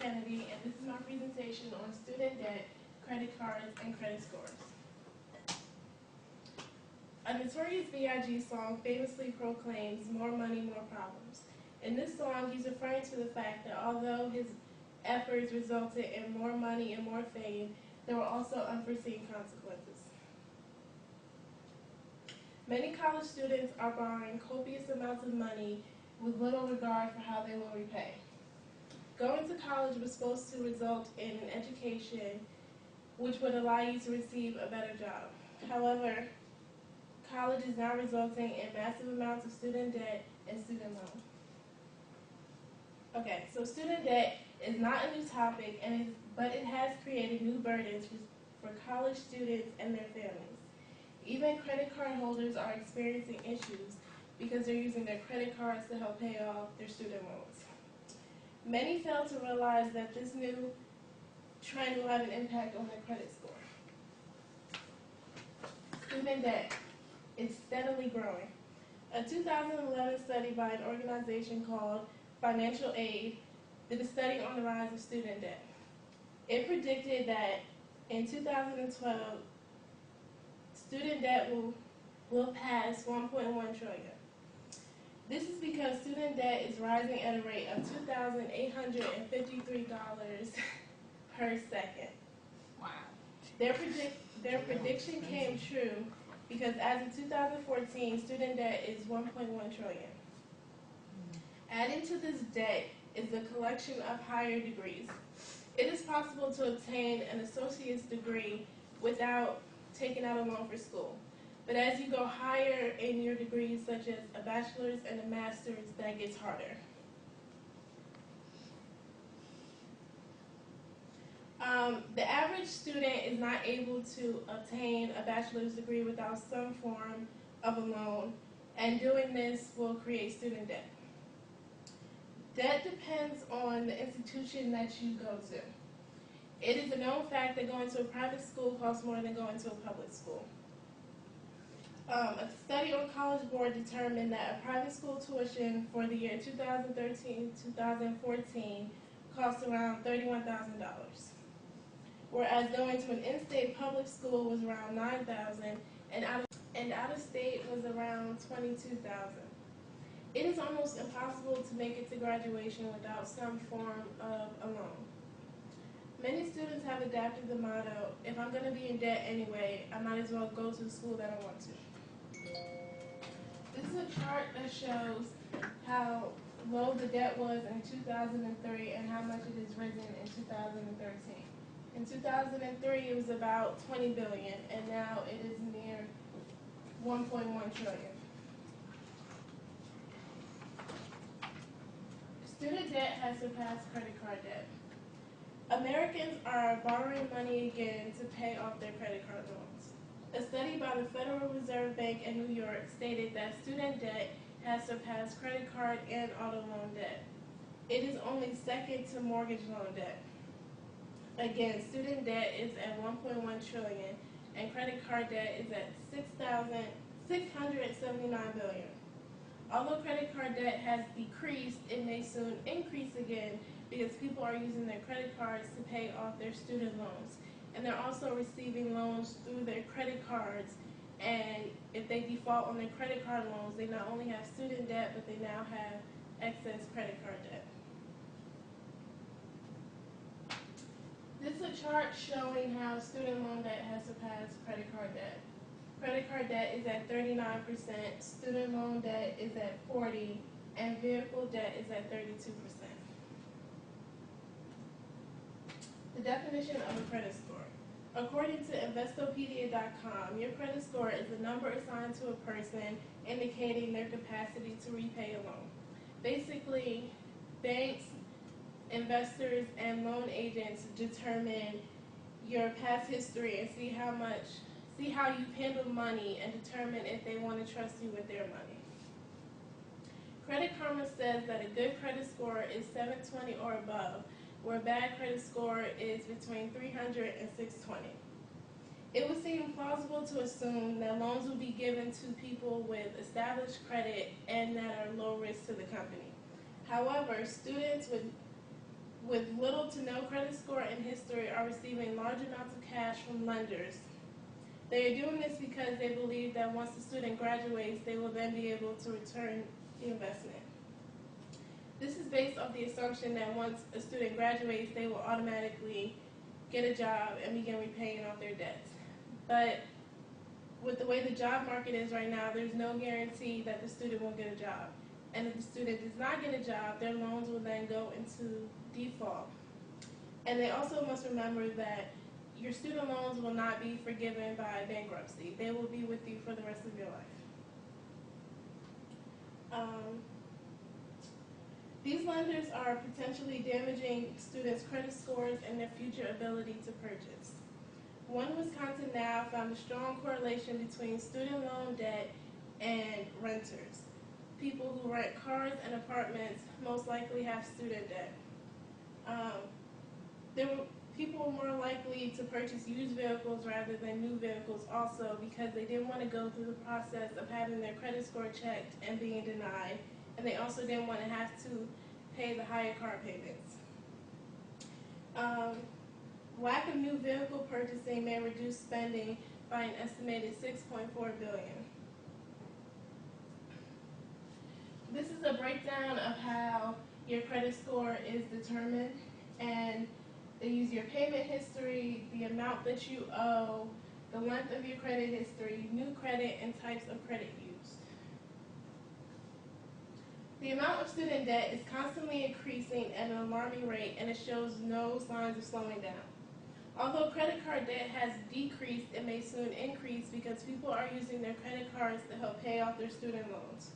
Kennedy, and this is my presentation on student debt, credit cards, and credit scores. A Notorious B.I.G. song famously proclaims, "More money, more problems." In this song, he's referring to the fact that although his efforts resulted in more money and more fame, there were also unforeseen consequences. Many college students are borrowing copious amounts of money with little regard for how they will repay. Going to college was supposed to result in an education which would allow you to receive a better job. However, college is now resulting in massive amounts of student debt and student loan. Okay, so student debt is not a new topic, but it has created new burdens for college students and their families. Even credit card holders are experiencing issues because they're using their credit cards to help pay off their student loans. Many fail to realize that this new trend will have an impact on their credit score. Student debt is steadily growing. A 2011 study by an organization called Financial Aid did a study on the rise of student debt. It predicted that in 2012, student debt will pass $1.1 trillion. This is because student debt is rising at a rate of $2,853 per second. Wow. Their prediction came true because as of 2014, student debt is $1.1 trillion. Adding to this debt is the collection of higher degrees. It is possible to obtain an associate's degree without taking out a loan for school. But as you go higher in your degrees, such as a bachelor's and a master's, that gets harder. The average student is not able to obtain a bachelor's degree without some form of a loan, and doing this will create student debt. Debt depends on the institution that you go to. It is a known fact that going to a private school costs more than going to a public school. A study on College Board determined that a private school tuition for the year 2013-2014 cost around $31,000, whereas going to an in-state public school was around $9,000, and out-of-state was around $22,000. It is almost impossible to make it to graduation without some form of a loan. Many students have adapted the motto, if I'm going to be in debt anyway, I might as well go to the school that I want to. This is a chart that shows how low the debt was in 2003 and how much it has risen in 2013. In 2003, it was about $20 billion, and now it is near $1.1 trillion. Student debt has surpassed credit card debt. Americans are borrowing money again to pay off their credit card loans. A study by the Federal Reserve Bank in New York stated that student debt has surpassed credit card and auto loan debt. It is only second to mortgage loan debt. Again, student debt is at $1.1 trillion and credit card debt is at $679 billion. Although credit card debt has decreased, it may soon increase again because people are using their credit cards to pay off their student loans. And they're also receiving loans through their credit cards, and if they default on their credit card loans, they not only have student debt, but they now have excess credit card debt. This is a chart showing how student loan debt has surpassed credit card debt. Credit card debt is at 39%, student loan debt is at 40%, and vehicle debt is at 32%. The definition of a credit score. According to Investopedia.com, your credit score is the number assigned to a person indicating their capacity to repay a loan. Basically, banks, investors, and loan agents determine your past history and see how you've handled money and determine if they want to trust you with their money. Credit Karma says that a good credit score is 720 or above, where a bad credit score is between 300 and 620. It would seem plausible to assume that loans will be given to people with established credit and that are low risk to the company. However, students with with little to no credit score and history are receiving large amounts of cash from lenders. They are doing this because they believe that once the student graduates, they will then be able to return the investment. This is based off the assumption that once a student graduates, they will automatically get a job and begin repaying off their debts. But with the way the job market is right now, there's no guarantee that the student will get a job. And if the student does not get a job, their loans will then go into default. And they also must remember that your student loans will not be forgiven by bankruptcy. They will be with you for the rest of your life. These lenders are potentially damaging students' credit scores and their future ability to purchase. One Wisconsin Now found a strong correlation between student loan debt and renters. People who rent cars and apartments most likely have student debt. People were more likely to purchase used vehicles rather than new vehicles also because they didn't want to go through the process of having their credit score checked and being denied, and they also didn't want to have to pay the higher car payments. Lack of new vehicle purchasing may reduce spending by an estimated $6.4 billion. This is a breakdown of how your credit score is determined, and they use your payment history, the amount that you owe, the length of your credit history, new credit, and types of credit used. The amount of student debt is constantly increasing at an alarming rate, and it shows no signs of slowing down. Although credit card debt has decreased, it may soon increase because people are using their credit cards to help pay off their student loans.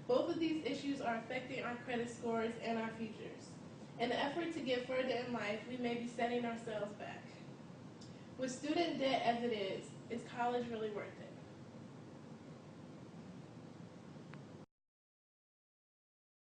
Both of these issues are affecting our credit scores and our futures. In an effort to get further in life, we may be setting ourselves back. With student debt as it is college really worth it?